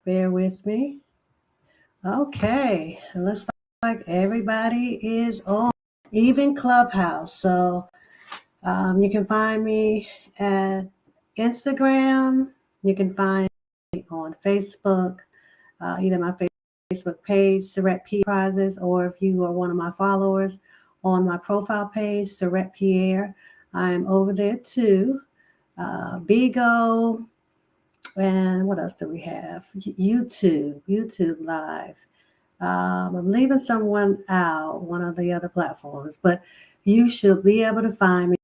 Bear with me. Okay, it looks like everybody is on, even Clubhouse. So you can find me at Instagram. You can find me on Facebook, either my Facebook page, Surrette Pierre Prizes, or if you are one of my followers on my profile page, Surrette Pierre, I'm over there too. Bigo, and what else do we have? YouTube Live. I'm leaving someone out, one of the other platforms, but you should be able to find me.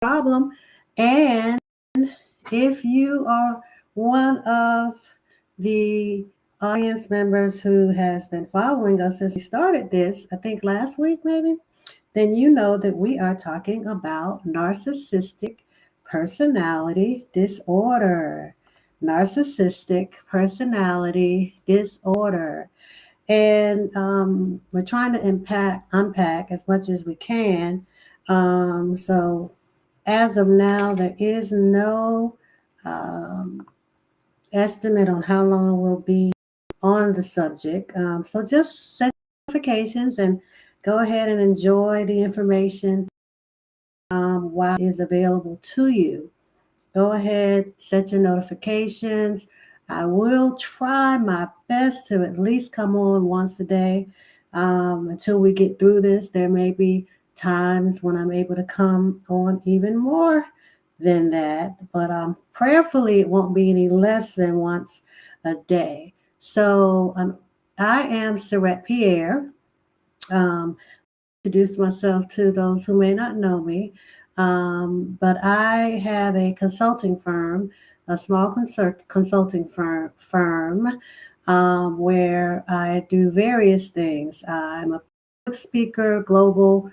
No problem. And if you are one of the audience members who has been following us since we started this, I think last week maybe, then you know that we are talking about narcissistic personality disorder. Narcissistic personality disorder. And we're trying to unpack as much as we can. So as of now, there is no estimate on how long we'll be on the subject. So just set notifications and go ahead and enjoy the information while it is available to you. Go ahead, set your notifications. I will try my best to at least come on once a day until we get through this. There may be times when I'm able to come on even more than that, but prayerfully it won't be any less than once a day. So I am Surrette Pierre. Introduce myself to those who may not know me. But I have a consulting firm, a small consulting firm where I do various things. I'm a public speaker, global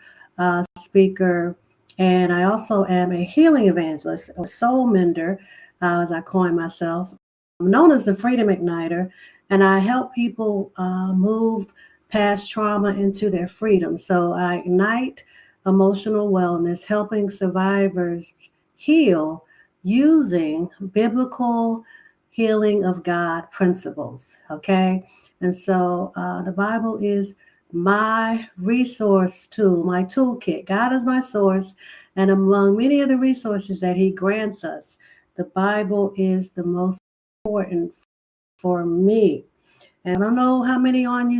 speaker, and I also am a healing evangelist, or soul mender, as I coin myself. I'm known as the Freedom Igniter, and I help people move past trauma into their freedom. So I ignite emotional wellness, helping survivors heal using biblical healing of God principles. Okay. And so the Bible is my resource tool, my toolkit. God is my source. And among many of the resources that He grants us, the Bible is the most important for me. And I don't know how many of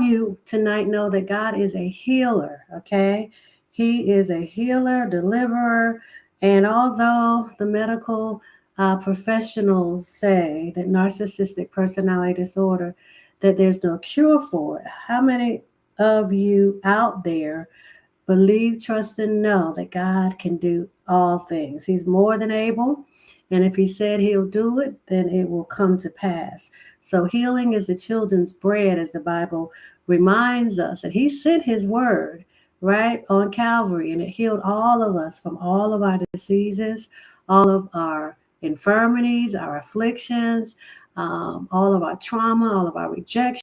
you tonight know that God is a healer, okay? He is a healer, deliverer, and although the medical professionals say that narcissistic personality disorder, that there's no cure for it, how many of you out there believe, trust, and know that God can do all things? He's more than able. And if He said He'll do it, then it will come to pass. So healing is the children's bread, as the Bible reminds us. And He sent His word, right, on Calvary. And it healed all of us from all of our diseases, all of our infirmities, our afflictions, all of our trauma, all of our rejection.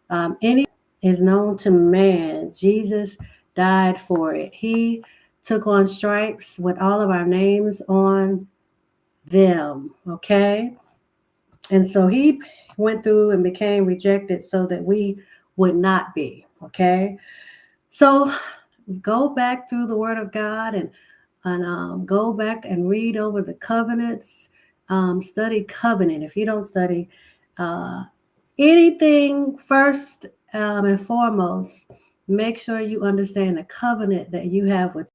Any is known to man. Jesus died for it. He took on stripes with all of our names on them, okay? And so He went through and became rejected so that we would not be, okay? So go back through the Word of God and go back and read over the covenants, study covenant. If you don't study anything, first and foremost, make sure you understand the covenant that you have with God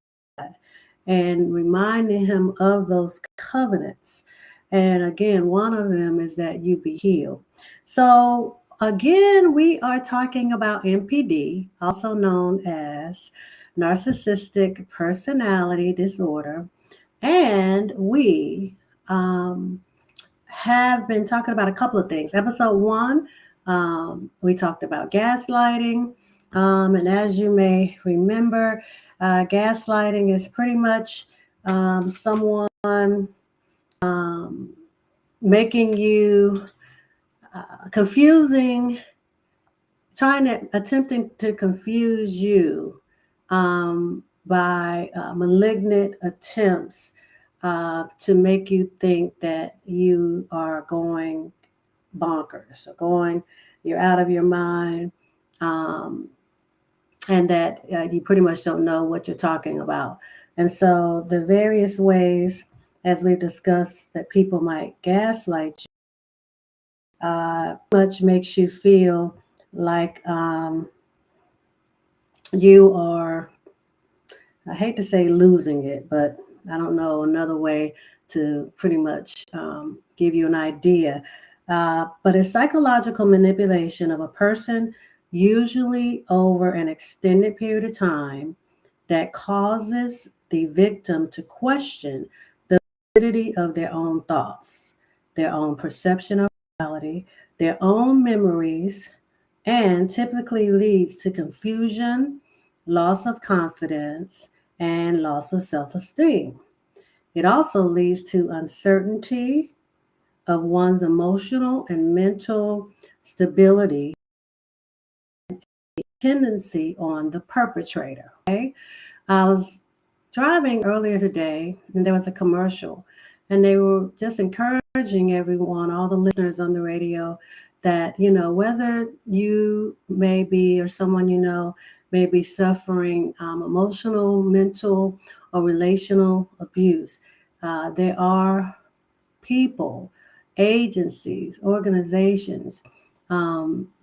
and reminding Him of those covenants. And again, one of them is that you be healed. So again, we are talking about NPD, also known as narcissistic personality disorder. And we have been talking about a couple of things. Episode 1, we talked about gaslighting. And as you may remember, gaslighting is pretty much someone making you attempting to confuse you by malignant attempts to make you think that you are going bonkers or you're out of your mind, um, and that you pretty much don't know what you're talking about. And so the various ways, as we've discussed, that people might gaslight you, much makes you feel like you are, I hate to say losing it, but I don't know another way to pretty much give you an idea. But it's psychological manipulation of a person, usually over an extended period of time, that causes the victim to question the validity of their own thoughts, their own perception of reality, their own memories, and typically leads to confusion, loss of confidence, and loss of self esteem. It also leads to uncertainty of one's emotional and mental stability, dependency on the perpetrator. Okay? I was driving earlier today and there was a commercial, and they were just encouraging everyone, all the listeners on the radio, that, whether you may be or someone may be suffering emotional, mental, or relational abuse, there are people, agencies, organizations,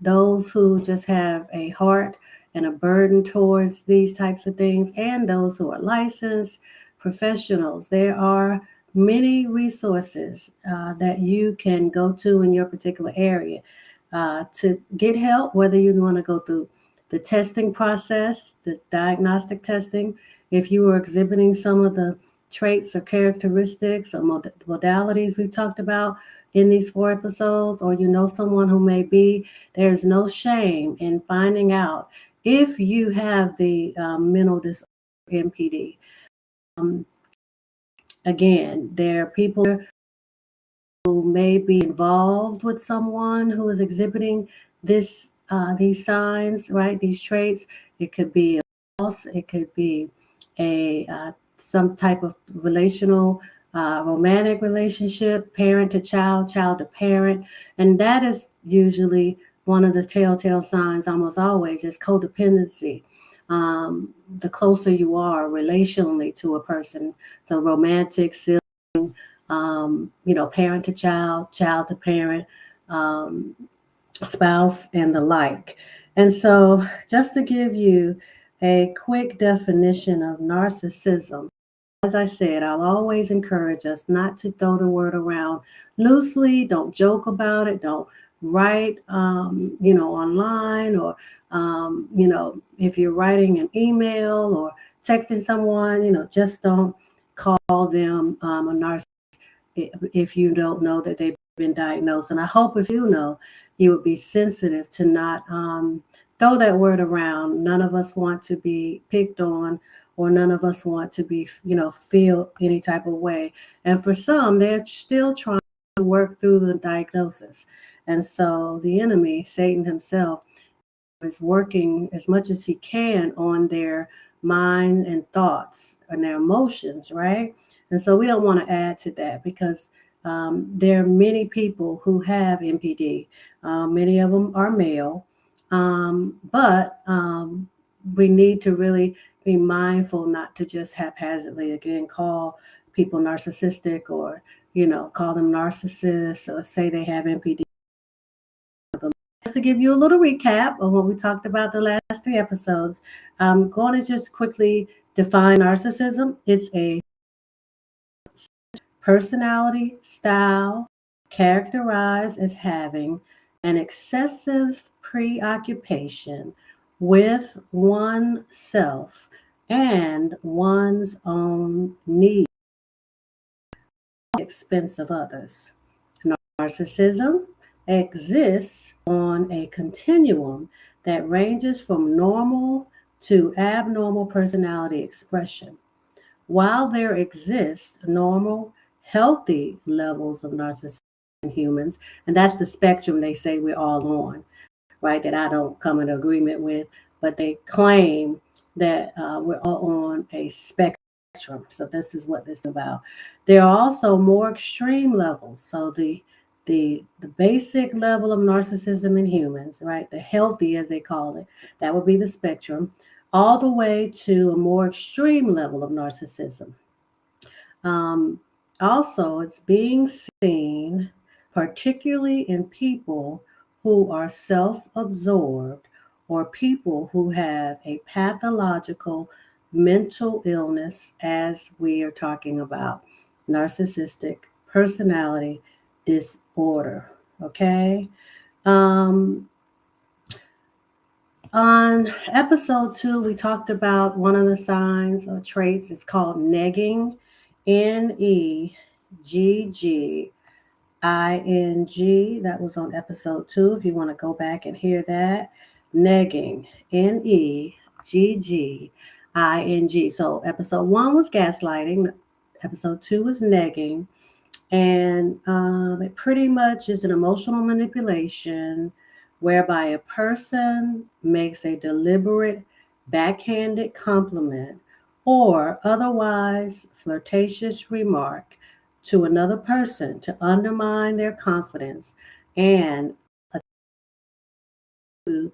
those who just have a heart and a burden towards these types of things, and those who are licensed professionals. There are many resources that you can go to in your particular area to get help, whether you want to go through the testing process, the diagnostic testing. If you are exhibiting some of the traits or characteristics or modalities we talked about in these 4 episodes, or someone who may be, there's no shame in finding out if you have the mental disorder, MPD. Um, Again, there are people who may be involved with someone who is exhibiting these signs, right? These traits. It could be a loss. It could be a some type of relational, romantic relationship, parent to child, child to parent, and that is usually one of the telltale signs. Almost always is codependency. The closer you are relationally to a person, so romantic, parent to child, child to parent, um, spouse, and the like. And so, just to give you a quick definition of narcissism, as I said, I'll always encourage us not to throw the word around loosely. Don't joke about it. Don't write, online, or, if you're writing an email or texting someone, just don't call them a narcissist if you don't know that they've been diagnosed. And I hope if you know, you would be sensitive to not throw that word around. None of us want to be picked on, or none of us want to be, feel any type of way. And for some, they're still trying to work through the diagnosis. And so the enemy, Satan himself, is working as much as he can on their mind and thoughts and their emotions, right? And so we don't want to add to that, because there are many people who have MPD. Many of them are male, but we need to really be mindful not to just haphazardly, again, call people narcissistic, or call them narcissists, or say they have MPD. Just to give you a little recap of what we talked about the last 3 episodes, I'm going to just quickly define narcissism. It's a personality style characterized as having an excessive preoccupation with oneself and one's own needs at the expense of others. Narcissism exists on a continuum that ranges from normal to abnormal personality expression. While there exist normal, healthy levels of narcissism in humans, and that's the spectrum they say we're all on, right? That I don't come in agreement with, but they claim that we're all on a spectrum. So this is what this is about. There are also more extreme levels. So the basic level of narcissism in humans, right? The healthy, as they call it, that would be the spectrum, all the way to a more extreme level of narcissism. Um, Also, it's being seen, particularly in people who are self absorbed or people who have a pathological mental illness, as we are talking about narcissistic personality disorder. Okay. Um, on episode 2, we talked about one of the signs or traits. It's called negging, Negging. That was on episode 2. If you want to go back and hear that, negging, Negging. So episode 1 was gaslighting, episode 2 was negging, and it pretty much is an emotional manipulation whereby a person makes a deliberate backhanded compliment or otherwise flirtatious remark to another person to undermine their confidence and to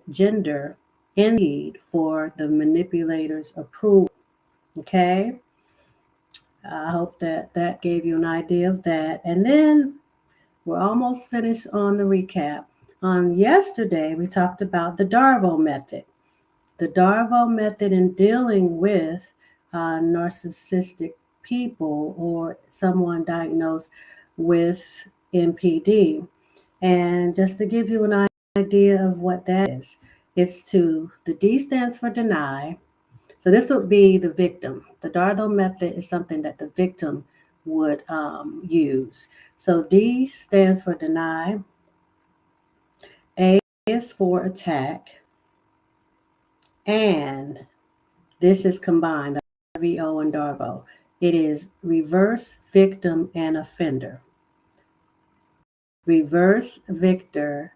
gender in need for the manipulator's approval. Okay, I hope that that gave you an idea of that. And then we're almost finished on the recap. On yesterday, we talked about the Darvo method. The Darvo method in dealing with narcissistic people or someone diagnosed with NPD. And just to give you an idea of what that is, the D stands for deny. So this would be the victim. The Darvo method is something that the victim would use. So D stands for deny, A is for attack, and this is combined, the RVO and Darvo. It is reverse victim and offender. Reverse victim,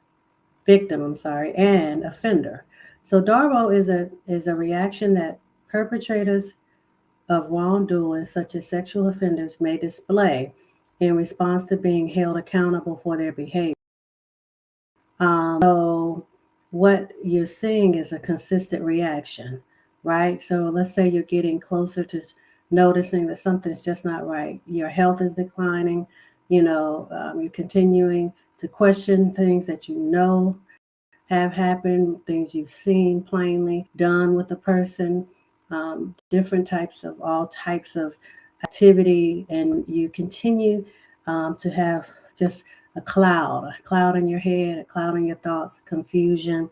and offender. So Darvo is a reaction that perpetrators of wrongdoing, such as sexual offenders, may display in response to being held accountable for their behavior. So what you're seeing is a consistent reaction, right? So let's say you're getting closer to noticing that something's just not right. Your health is declining. You're continuing to question things that you know have happened, things you've seen plainly done with a person, all types of activity, and you continue to have just a cloud in your head, a cloud in your thoughts, confusion,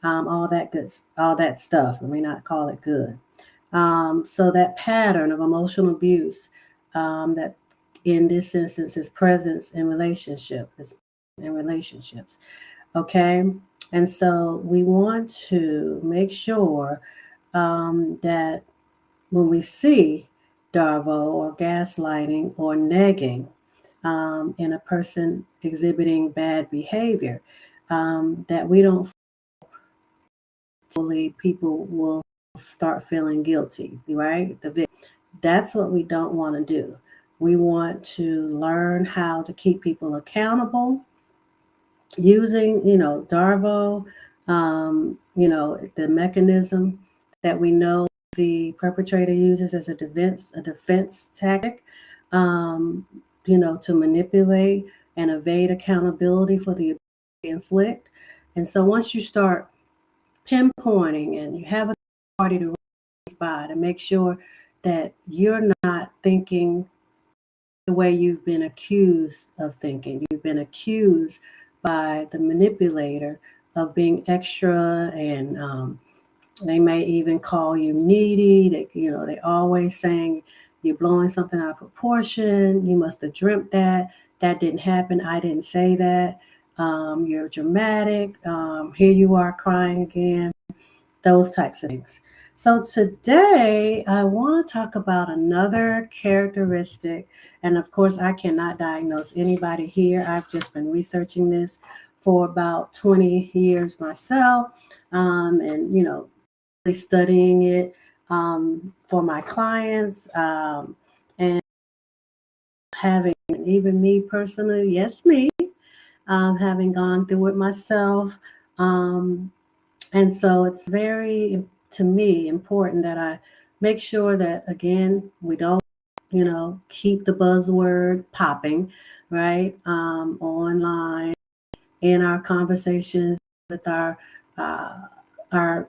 all that stuff. Let me not call it good. So that pattern of emotional abuse that in this instance is presence in relationships. Okay. And so we want to make sure that when we see Darvo or gaslighting or negging in a person exhibiting bad behavior, that we don't believe people will start feeling guilty, right? That's what we don't want to do. We want to learn how to keep people accountable using, Darvo, the mechanism that we know the perpetrator uses as a defense tactic, um, to manipulate and evade accountability for the abuse they inflict. And so once you start pinpointing and you have a party to raise by to make sure that you're not thinking the way you've been accused of thinking. You've been accused by the manipulator of being extra, and they may even call you needy. They always saying you're blowing something out of proportion. You must have dreamt that. That didn't happen. I didn't say that. You're dramatic. Here you are crying again. Those types of things. So today I want to talk about another characteristic. And of course, I cannot diagnose anybody here. I've just been researching this for about 20 years myself, and studying it. for my clients, and having even me personally, yes, me, having gone through it myself. Um, and so it's very, to me, important that I make sure that, again, we don't, keep the buzzword popping, right, online in our conversations with uh, our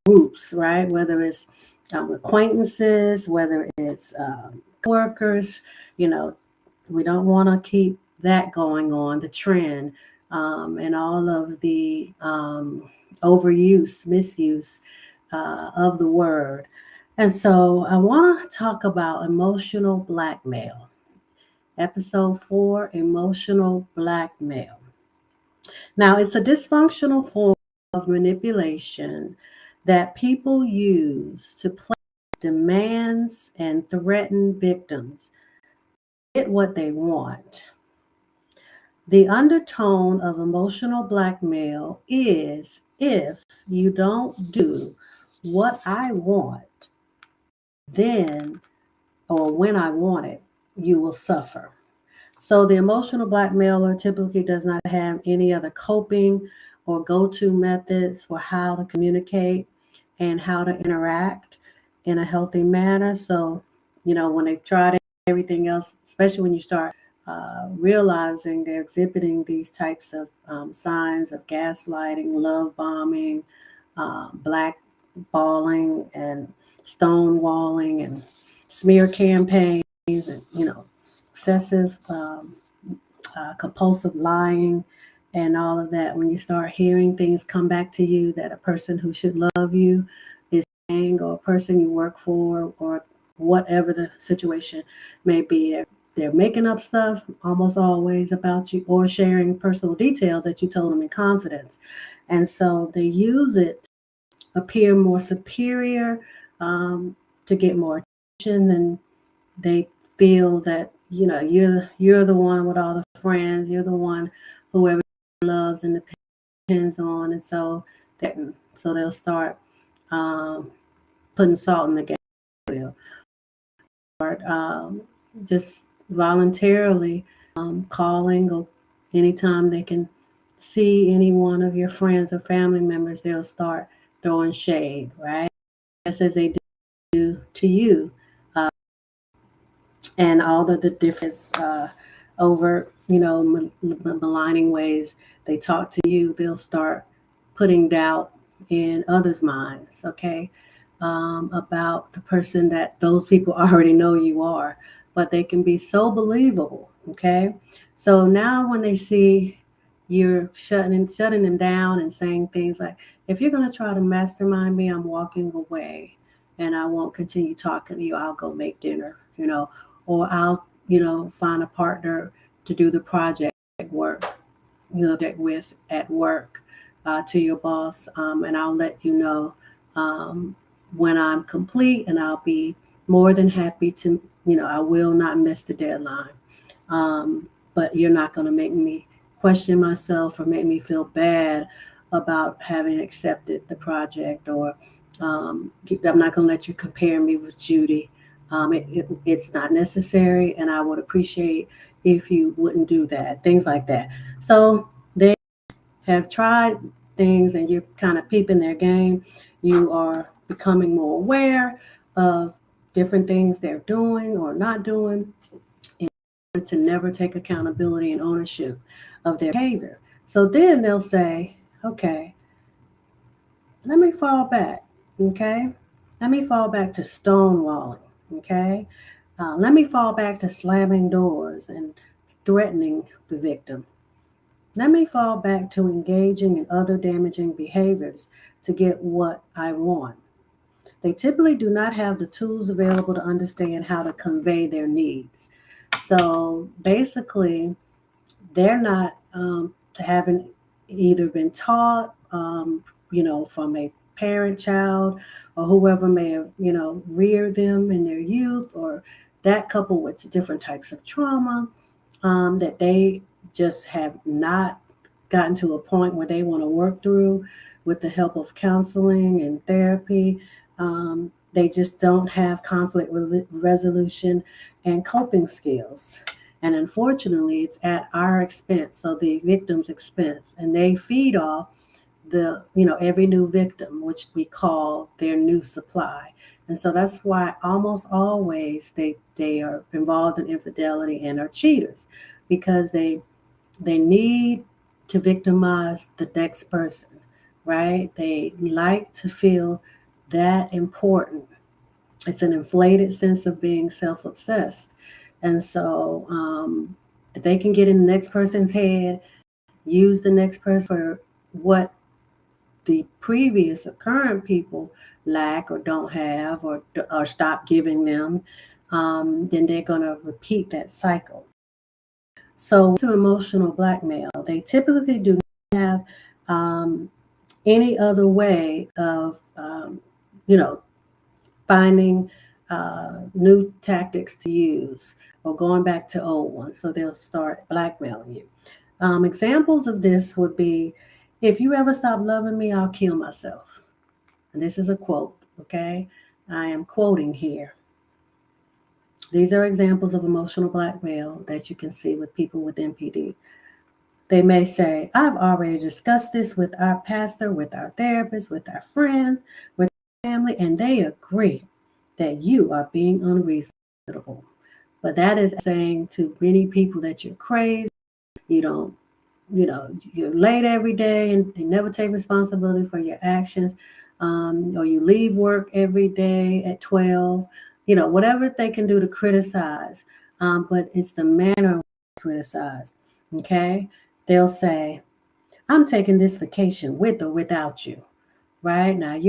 groups, right? Whether it's acquaintances, whether it's workers, you know, we don't want to keep that going on, the trend, and all of the overuse, misuse of the word. And so I want to talk about emotional blackmail. Episode 4, emotional blackmail. Now, it's a dysfunctional form of manipulation that people use to place demands and threaten victims to get what they want. The undertone of emotional blackmail is, if you don't do what I want, then, or when I want it, you will suffer. So the emotional blackmailer typically does not have any other coping or go-to methods for how to communicate and how to interact in a healthy manner. So, when they've tried everything else, especially when you start realizing they're exhibiting these types of signs of gaslighting, love bombing, blackballing, and stonewalling, and smear campaigns, and excessive compulsive lying and all of that. When you start hearing things come back to you that a person who should love you is saying, or a person you work for, or whatever the situation may be, they're making up stuff almost always about you, or sharing personal details that you told them in confidence. And so they use it to appear more superior, to get more attention than they feel that you're the one with all the friends, you're the one who everyone loves and depends on. And so they'll start um, putting salt in the gas wheel, or just voluntarily calling, or anytime they can see any one of your friends or family members, they'll start throwing shade, right, just as they do to you. And all of the different over, maligning ways they talk to you, they'll start putting doubt in others' minds, okay, about the person that those people already know you are. But they can be so believable, okay? So now when they see you're shutting them down and saying things like, if you're going to try to mastermind me, I'm walking away and I won't continue talking to you. I'll go make dinner, or I'll, find a partner to do the project work, that with at work, to your boss, and I'll let you know um, when I'm complete, and I'll be more than happy to, I will not miss the deadline. But you're not going to make me question myself or make me feel bad about having accepted the project, or I'm not going to let you compare me with Judy. It's not necessary, and I would appreciate if you wouldn't do that, things like that. So they have tried things, and you're kind of peeping their game. You are becoming more aware of different things they're doing or not doing, in order to never take accountability and ownership of their behavior. So then they'll say, okay, let me fall back, okay? Let me fall back to stonewalling, okay? Let me fall back to slamming doors and threatening the victim. Let me fall back to engaging in other damaging behaviors to get what I want. They typically do not have the tools available to understand how to convey their needs. So basically, they're not having either been taught, from a parent, child, or whoever may have, reared them in their youth, or that coupled with different types of trauma, that they just have not gotten to a point where they want to work through with the help of counseling and therapy. They just don't have conflict resolution and coping skills. And unfortunately, it's at our expense, so the victim's expense. And they feed off every new victim, which we call their new supply. And so that's why almost always they are involved in infidelity and are cheaters, because they need to victimize the next person, right? They like to feel that important. It's an inflated sense of being self-obsessed. And so if they can get in the next person's head, use the next person for what the previous or current people lack or don't have, or stop giving them, then they're going to repeat that cycle. So to emotional blackmail, they typically do not have any other way of, finding new tactics to use or going back to old ones. So they'll start blackmailing you. Examples of this would be, if you ever stop loving me, I'll kill myself. And this is a quote, okay? I am quoting here. These are examples of emotional blackmail that you can see with people with NPD. They may say, I've already discussed this with our pastor, with our therapist, with our friends, with our family, and they agree that you are being unreasonable. But that is saying to many people that you're crazy, you don't, you're late every day and you never take responsibility for your actions, or you leave work every day at 12, whatever they can do to criticize. But it's the manner of criticize, okay? They'll say, I'm taking this vacation with or without you, right? Now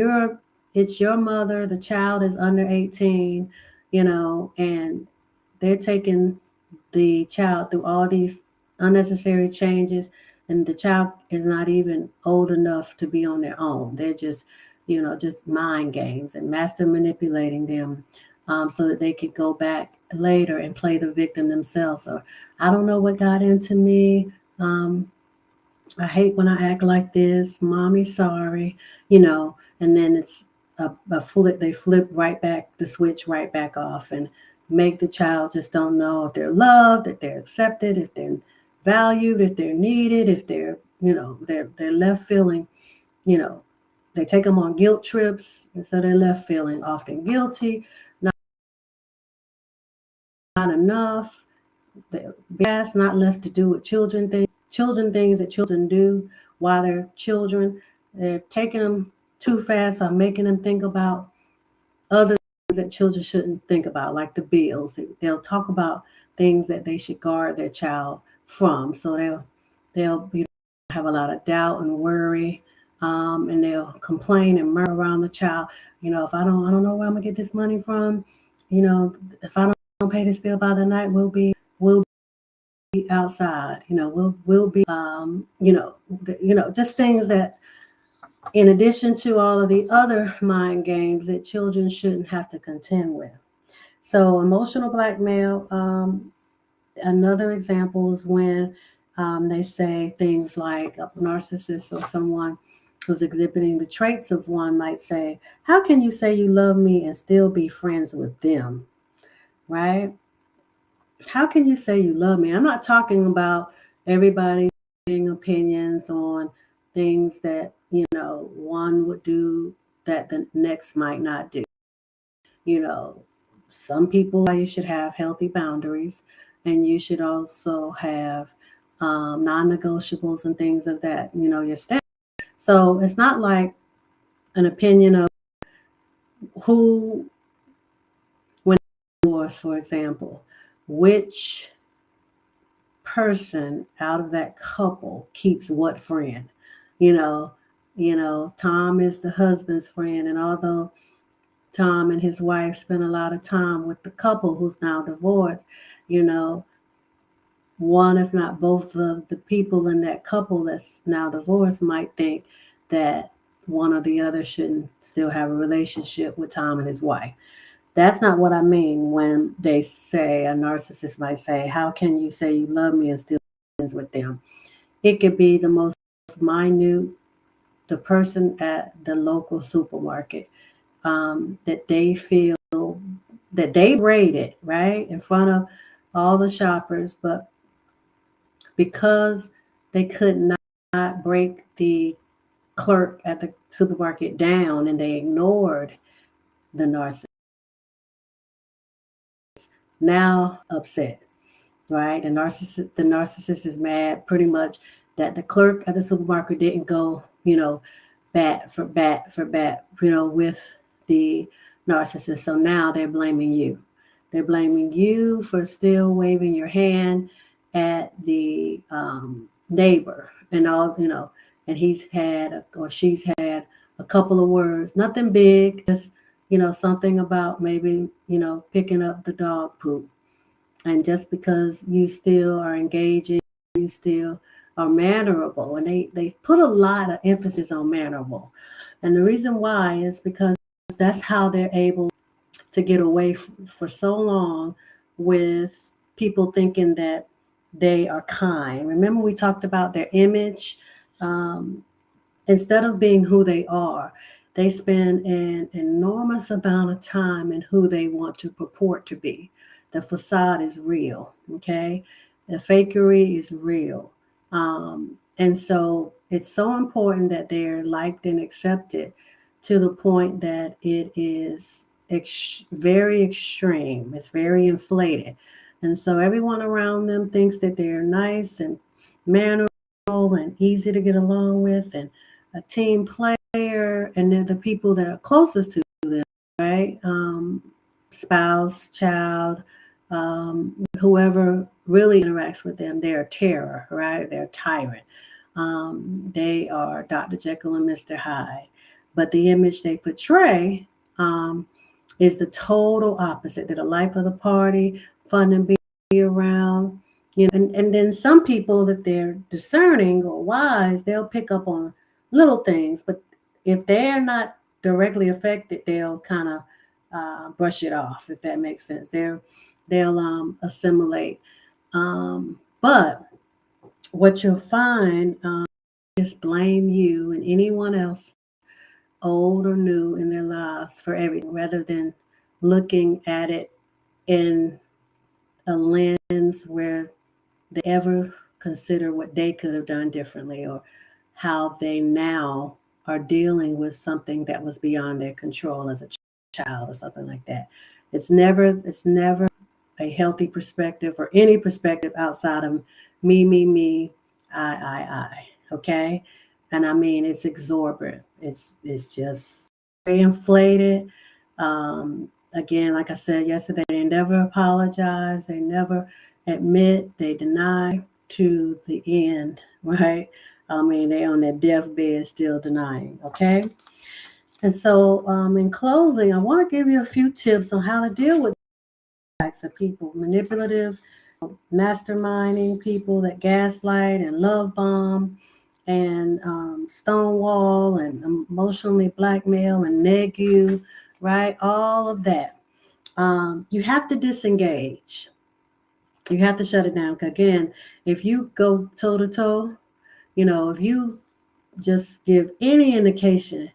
it's your mother, the child is under 18, and they're taking the child through all these unnecessary changes, and the child is not even old enough to be on their own. They're just mind games and master manipulating them, so that they could go back later and play the victim themselves. Or, I don't know what got into me. I hate when I act like this. Mommy, sorry. And then it's a flip. They flip right back, the switch right back off, and make the child just don't know if they're loved, if they're accepted, if they're valued, if they're needed, if they're left feeling, you know, they take them on guilt trips, and so they're left feeling often guilty, not enough. They're not left to do what children things that children do while they're children. They're taking them too fast by making them think about other things that children shouldn't think about, like the bills. They'll talk about things that they should guard their child from. So they'll have a lot of doubt and worry, and they'll complain and murmur around the child. If I don't know where I'm gonna get this money from. If I don't pay this bill by the night, we'll be outside. We'll be just things that, in addition to all of the other mind games that children shouldn't have to contend with. So emotional blackmail, another example is when they say things like a narcissist or someone who's exhibiting the traits of one might say, how can you say you love me and still be friends with them, right? How can you say you love me? I'm not talking about everybody having opinions on things that, one would do that the next might not do. Some people, you should have healthy boundaries, and you should also have non-negotiables and things of that, your standard. So it's not like an opinion of who, when divorce, for example, which person out of that couple keeps what friend. Tom is the husband's friend, and although Tom and his wife spent a lot of time with the couple who's now divorced, one, if not both of the people in that couple that's now divorced might think that one or the other shouldn't still have a relationship with Tom and his wife. That's not what I mean when they say, a narcissist might say, how can you say you love me and still be friends with them? It could be the most minute, the person at the local supermarket. that they feel that they rated right in front of all the shoppers, but because they could not break the clerk at the supermarket down and they ignored the narcissist, now upset, right? The narcissist is mad pretty much that the clerk at the supermarket didn't go, bat for bat, with the narcissist. So now they're blaming you. They're blaming you for still waving your hand at the neighbor and all, and he's had or she's had a couple of words, nothing big, just, something about maybe, picking up the dog poop. And just because you still are engaging, you still are mannerable. And they put a lot of emphasis on mannerable. And the reason why is because that's how they're able to get away for so long with people thinking that they are kind. Remember, we talked about their image. Instead of being who they are, they spend an enormous amount of time in who they want to purport to be. The facade is real, okay? The fakery is real. And so it's so important that they're liked and accepted to the point that it is very extreme. It's very inflated. And so everyone around them thinks that they're nice and mannerable and easy to get along with and a team player, and they're the people that are closest to them, right? Spouse, child, whoever really interacts with them, they're a terror, right? They're a tyrant. They are Dr. Jekyll and Mr. Hyde. But the image they portray is the total opposite. They're the life of the party, fun to be around. And then some people, if they're discerning or wise, they'll pick up on little things. But if they're not directly affected, they'll kind of brush it off, if that makes sense. They'll assimilate. But what you'll find is blame you and anyone else, old or new, in their lives for everything, rather than looking at it in a lens where they ever consider what they could have done differently or how they now are dealing with something that was beyond their control as a child or something like that. It's never a healthy perspective or any perspective outside of me, I. Okay? And I mean, it's exorbitant. It's just very inflated. Again, like I said yesterday, they never apologize. They never admit. They deny to the end, right? I mean, they on their deathbed still denying, okay? And so in closing, I want to give you a few tips on how to deal with types of people: manipulative, masterminding people that gaslight and love bomb and stonewall and emotionally blackmail and neg you, right? All of that. You have to disengage. You have to shut it down. Again, if you go toe to toe, if you just give any indication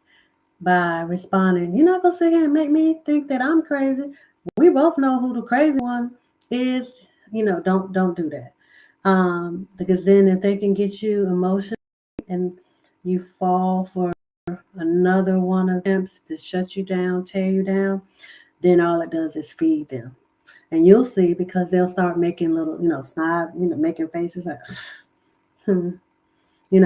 by responding, you're not going to sit here and make me think that I'm crazy. We both know who the crazy one is. Don't do that. Because then if they can get you emotionally and you fall for another one of them to shut you down, tear you down, then all it does is feed them. And you'll see, because they'll start making little, snide, making faces like, you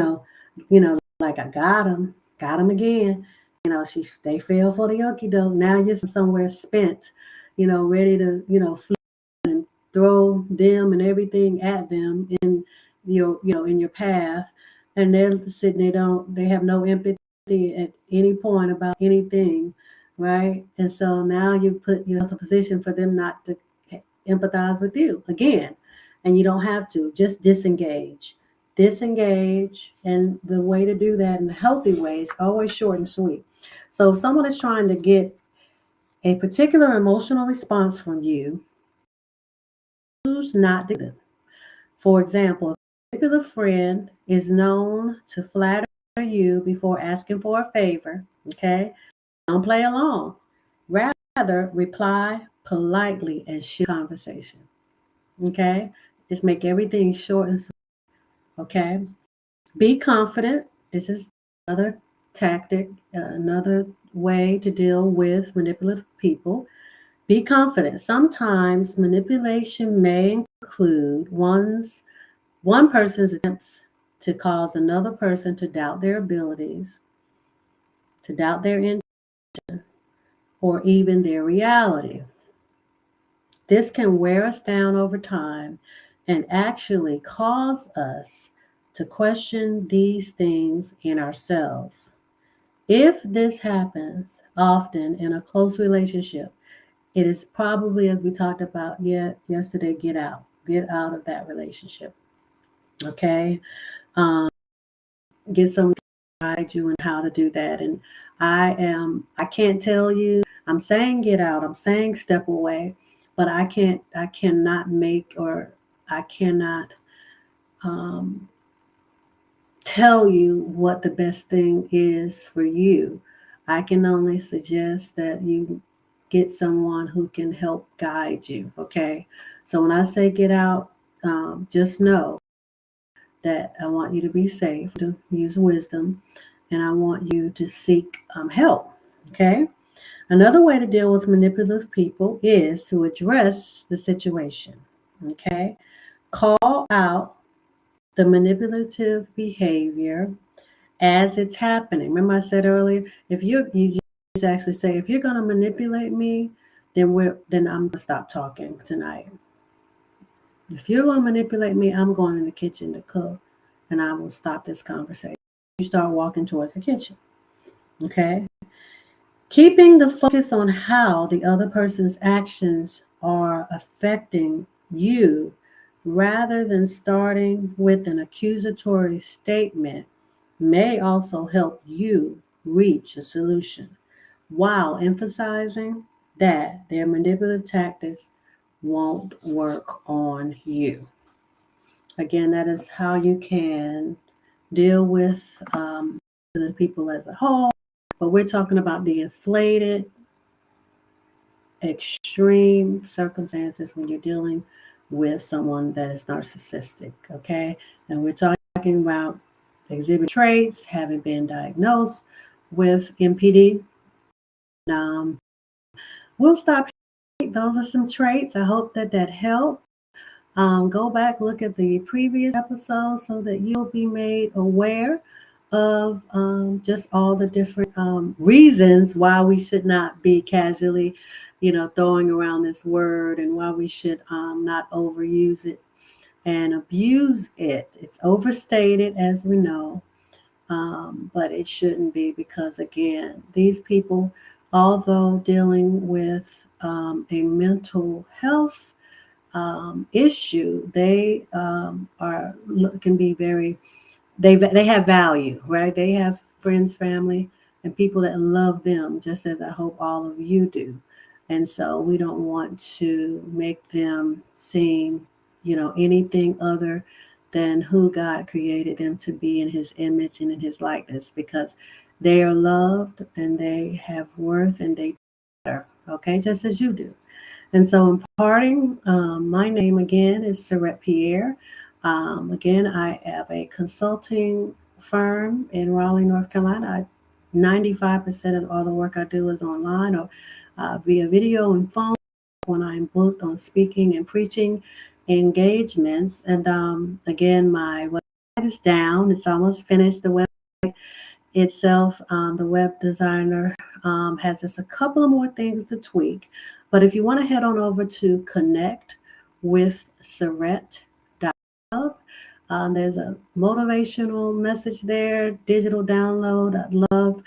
like, I got him again. They fell for the okie doke. Now you're somewhere spent, ready to, flip and throw them and everything at them in in your path. And they're sitting, they have no empathy at any point about anything, right? And so now you put yourself in a position for them not to empathize with you again. And you don't have to. Just disengage. And the way to do that in a healthy way is always short and sweet. So if someone is trying to get a particular emotional response from you, choose not to. For example, if a particular friend is known to flatter you before asking for a favor, okay? Don't play along. Rather, reply politely and shift conversation. Okay? Just make everything short and sweet. Okay? Be confident. This is another tactic, another way to deal with manipulative people. Be confident. Sometimes manipulation may include one person's attempts to cause another person to doubt their abilities, to doubt their intention, or even their reality. This can wear us down over time and actually cause us to question these things in ourselves. If this happens often in a close relationship, it is probably, as we talked about yesterday, get out. Get out of that relationship. Okay? Um, get someone to guide you in how to do that. And I can't tell you, I'm saying get out, I'm saying step away, but I cannot make, or I cannot um, tell you what the best thing is for you. I can only suggest that you get someone who can help guide you. Okay. So when I say get out, just know that I want you to be safe, to use wisdom, and I want you to seek help. Okay. Another way to deal with manipulative people is to address the situation. Okay. Call out the manipulative behavior as it's happening. Remember I said earlier, if you just actually say, if you're going to manipulate me, then I'm going to stop talking tonight. If you're going to manipulate me, I'm going in the kitchen to cook, and I will stop this conversation. You start walking towards the kitchen. Okay? Keeping the focus on how the other person's actions are affecting you rather than starting with an accusatory statement may also help you reach a solution while emphasizing that their manipulative tactics won't work on you. Again, that is how you can deal with the people as a whole, but we're talking about the inflated, extreme circumstances when you're dealing with someone that is narcissistic, okay? And we're talking about exhibit traits, having been diagnosed with MPD. Um, we'll stop. Those are some traits. I hope that helped. Go back, look at the previous episodes so that you'll be made aware of just all the different reasons why we should not be casually, throwing around this word, and why we should not overuse it and abuse it. It's overstated, as we know, but it shouldn't be, because, again, these people, although dealing with a mental health issue, they can be very, they have value, right? They have friends, family, and people that love them, just as I hope all of you do. And so we don't want to make them seem, anything other than who God created them to be, in his image and in his likeness, because they are loved and they have worth and they matter, okay, just as you do. And so, in parting, my name again is Sarette Pierre. Again, I have a consulting firm in Raleigh, North Carolina. 95% of all the work I do is online, or via video and phone when I'm booked on speaking and preaching engagements. And again, my website is down. It's almost finished. The website itself, the web designer has just a couple of more things to tweak. But if you want to head on over to connect with Sarette.club, there's a motivational message there, digital download. I'd love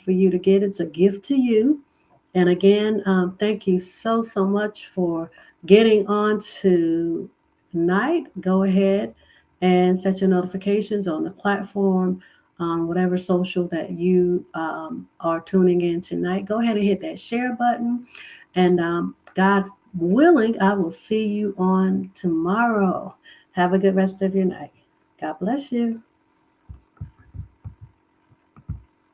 for you to get. It's a gift to you. And again, thank you so much for getting on to tonight. Go ahead and set your notifications on the platform, on whatever social that you are tuning in tonight. Go ahead and hit that share button. And God willing, I will see you on tomorrow. Have a good rest of your night. God bless you.